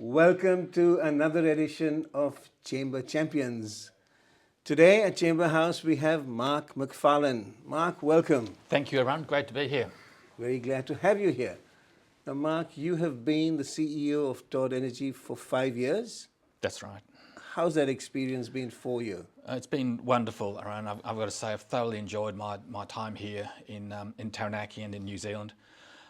Welcome to another edition of Chamber Champions. Today at Chamber House we have Mark Macfarlane. Mark, welcome. Thank you, Arun. Great to be here. Very glad to have you here. Now, Mark, you have been the CEO of Todd Energy for 5 years. That's right. How's that experience been for you? It's been wonderful, Arun. I've got to say I've thoroughly enjoyed my time here in Taranaki and in New Zealand.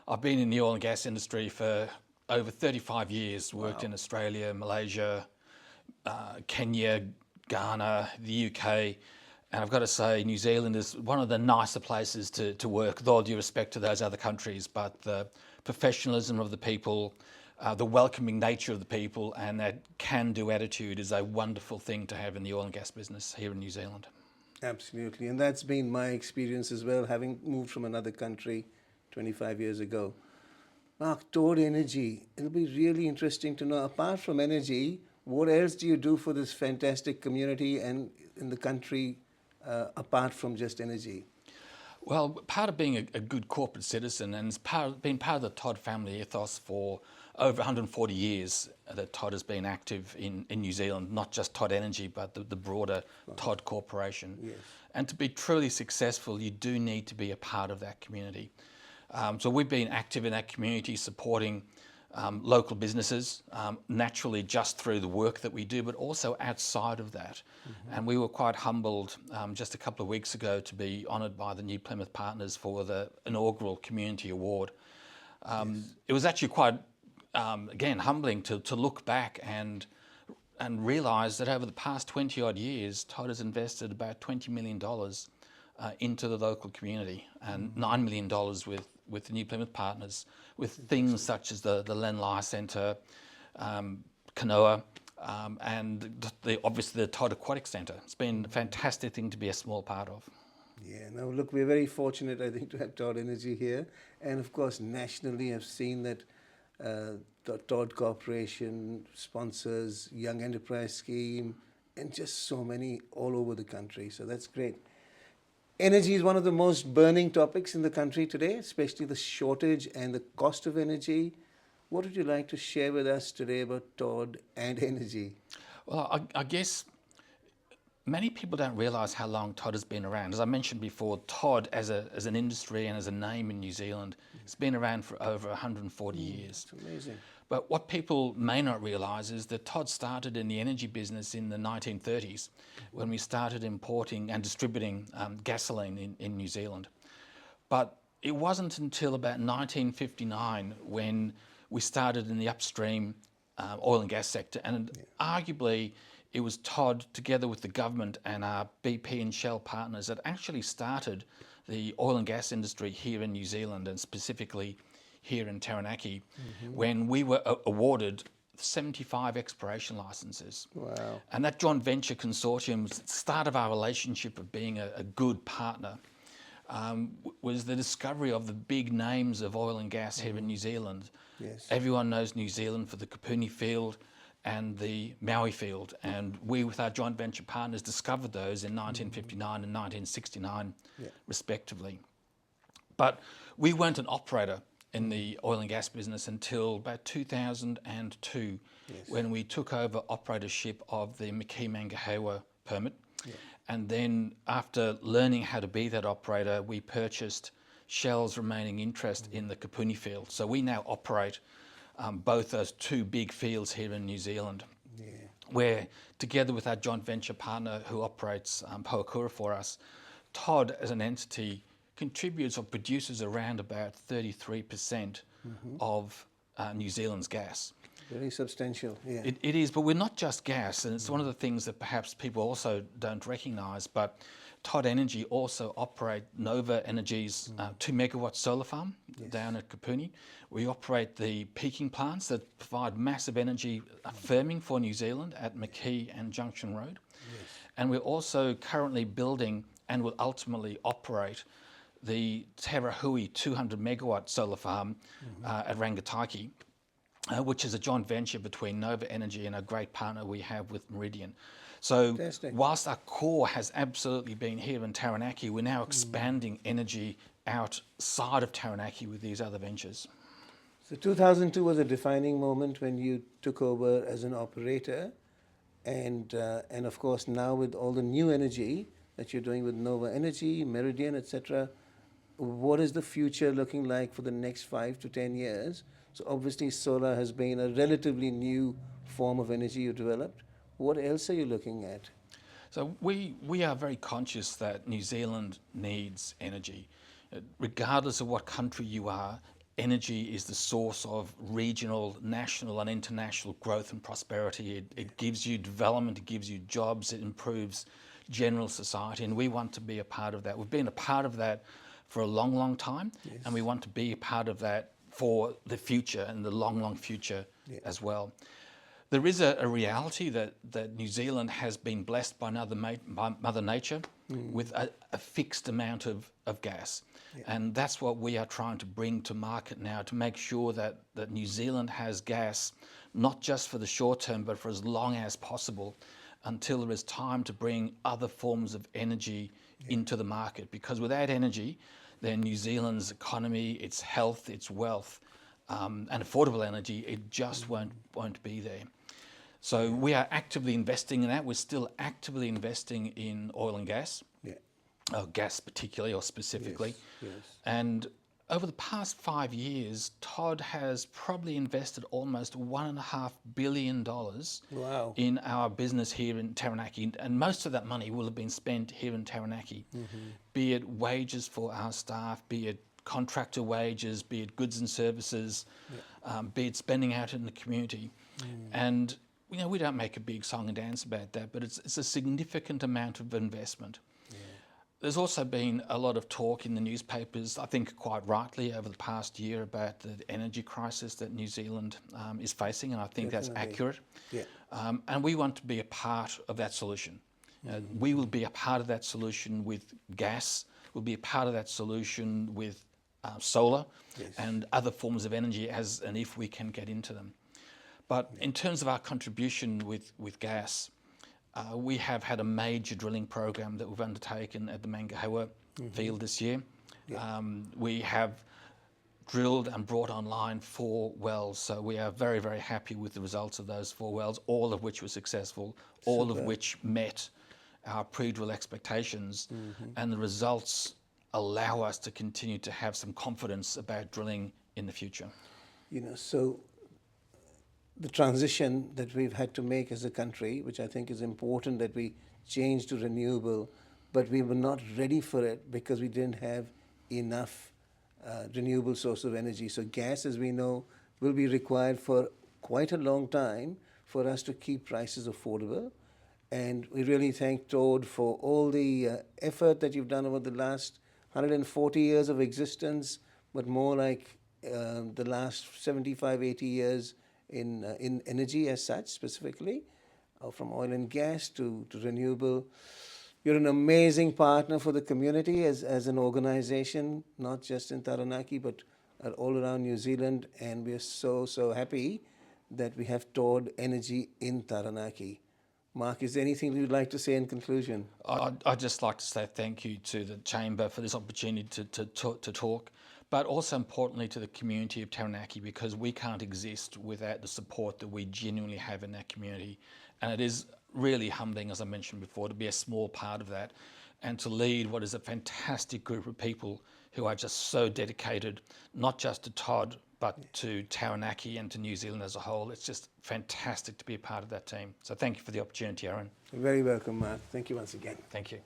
I've been in the oil and gas industry for over 35 years, worked in Australia, Malaysia, Kenya, Ghana, the UK, and I've got to say New Zealand is one of the nicer places to work, with all due respect to those other countries, but the professionalism of the people, the welcoming nature of the people, and that can-do attitude is a wonderful thing to have in the oil and gas business here in New Zealand. Absolutely, and that's been my experience as well, having moved from another country 25 years ago. Mark, Todd Energy, it'll be really interesting to know, apart from energy, what else do you do for this fantastic community and in the country apart from just energy? Well, part of being a good corporate citizen, and it's been part of the Todd family ethos for over 140 years that Todd has been active in New Zealand, not just Todd Energy, but the broader Todd Corporation. Yes. And to be truly successful, you do need to be a part of that community. So we've been active in that community, supporting local businesses, naturally just through the work that we do, but also outside of that. And we were quite humbled just a couple of weeks ago to be honoured by the New Plymouth Partners for the inaugural Community Award. It was actually quite, again, humbling to look back and realise that over the past 20 odd years, Todd has invested about $20 million into the local community, and $9 million with the New Plymouth Partners, with things such as the Len Lai Centre, Kanoa, and obviously the Todd Aquatic Centre. It's been a fantastic thing to be a small part of. Yeah, now look, we're very fortunate, I think, to have Todd Energy here. And of course, nationally, I've seen that the Todd Corporation sponsors Young Enterprise Scheme and just so many all over the country. So that's great. Energy is one of the most burning topics in the country today, especially the shortage and the cost of energy. What would you like to share with us today about Todd and energy? Well, I guess many people don't realise how long Todd has been around. As I mentioned before, Todd as an industry and as a name in New Zealand, it's been around for over 140 years. It's amazing. But what people may not realise is that Todd started in the energy business in the 1930s when we started importing and distributing gasoline in New Zealand. But it wasn't until about 1959 when we started in the upstream oil and gas sector, and arguably it was Todd, together with the government and our BP and Shell partners, that actually started the oil and gas industry here in New Zealand, and specifically here in Taranaki, when we were awarded 75 exploration licenses. Wow. And that joint venture consortium was the start of our relationship of being a good partner, was the discovery of the big names of oil and gas here in New Zealand. Yes. Everyone knows New Zealand for the Kapuni field and the Maui field, and we, with our joint venture partners, discovered those in 1959 and 1969, respectively. But we weren't an operator in the oil and gas business until about 2002, when we took over operatorship of the Maki-Mangahewa permit. And then after learning how to be that operator, we purchased Shell's remaining interest in the Kapuni field. So we now operate both those two big fields here in New Zealand, where together with our joint venture partner who operates Pohokura for us, Todd as an entity contributes or produces around about 33% of New Zealand's gas. Very substantial, yeah. It is, but we're not just gas, and it's one of the things that perhaps people also don't recognise, but Todd Energy also operate Nova Energy's 2 megawatt solar farm down at Kapuni. We operate the peaking plants that provide massive energy firming for New Zealand at Maki and Junction Road. And we're also currently building and will ultimately operate the Terahui 200 megawatt solar farm at Rangataiki, which is a joint venture between Nova Energy and a great partner we have with Meridian. So whilst our core has absolutely been here in Taranaki, we're now expanding energy outside of Taranaki with these other ventures. It's So 2002 was a defining moment when you took over as an operator, and of course now with all the new energy that you're doing with Nova Energy, Meridian, etc., what is the future looking like for the next 5 to 10 years? So obviously solar has been a relatively new form of energy you developed. What else are you looking at? So we are very conscious that New Zealand needs energy. Regardless of what country you are, energy is the source of regional, national and international growth and prosperity. It gives you development, it gives you jobs, it improves general society, and we want to be a part of that. We've been a part of that for a long, long time, Yes. and we want to be a part of that for the future and the long, long future as well. There is a reality that New Zealand has been blessed by Mother Nature with a fixed amount of gas. And that's what we are trying to bring to market now, to make sure that New Zealand has gas, not just for the short term, but for as long as possible, until there is time to bring other forms of energy into the market. Because without energy, then New Zealand's economy, its health, its wealth, and affordable energy, it just won't be there. So we are actively investing in that. We're still actively investing in oil and gas, gas particularly or specifically. Yes. And over the past 5 years, Todd has probably invested almost $1.5 billion Wow. in our business here in Taranaki. And most of that money will have been spent here in Taranaki, be it wages for our staff, be it contractor wages, be it goods and services, be it spending out in the community. And we don't make a big song and dance about that, but it's a significant amount of investment. There's also been a lot of talk in the newspapers, I think quite rightly, over the past year about the energy crisis that New Zealand is facing, and I think that's accurate. And we want to be a part of that solution. We will be a part of that solution with gas. We'll be a part of that solution with solar and other forms of energy as and if we can get into them. But in terms of our contribution with gas, we have had a major drilling program that we've undertaken at the Mangahewa field this year. We have drilled and brought online 4 wells, so we are very, very happy with the results of those 4 wells, all of which were successful, all of which met our pre-drill expectations, and the results allow us to continue to have some confidence about drilling in the future. So the transition that we've had to make as a country, which I think is important, that we change to renewable, but we were not ready for it because we didn't have enough renewable source of energy. So gas, as we know, will be required for quite a long time for us to keep prices affordable. And we really thank Todd for all the effort that you've done over the last 140 years of existence, but more like the last 75, 80 years in energy as such, specifically, from oil and gas to renewable. You're an amazing partner for the community as an organization, not just in Taranaki, but all around New Zealand. And we are so, so happy that we have Todd Energy in Taranaki. Mark, is there anything you'd like to say in conclusion? I'd just like to say thank you to the Chamber for this opportunity to talk, but also importantly to the community of Taranaki, because we can't exist without the support that we genuinely have in that community. And it is really humbling, as I mentioned before, to be a small part of that and to lead what is a fantastic group of people who are just so dedicated, not just to Todd, but to Taranaki and to New Zealand as a whole. It's just fantastic to be a part of that team. So thank you for the opportunity, Arun. You're very welcome, Mark. Thank you once again. Thank you.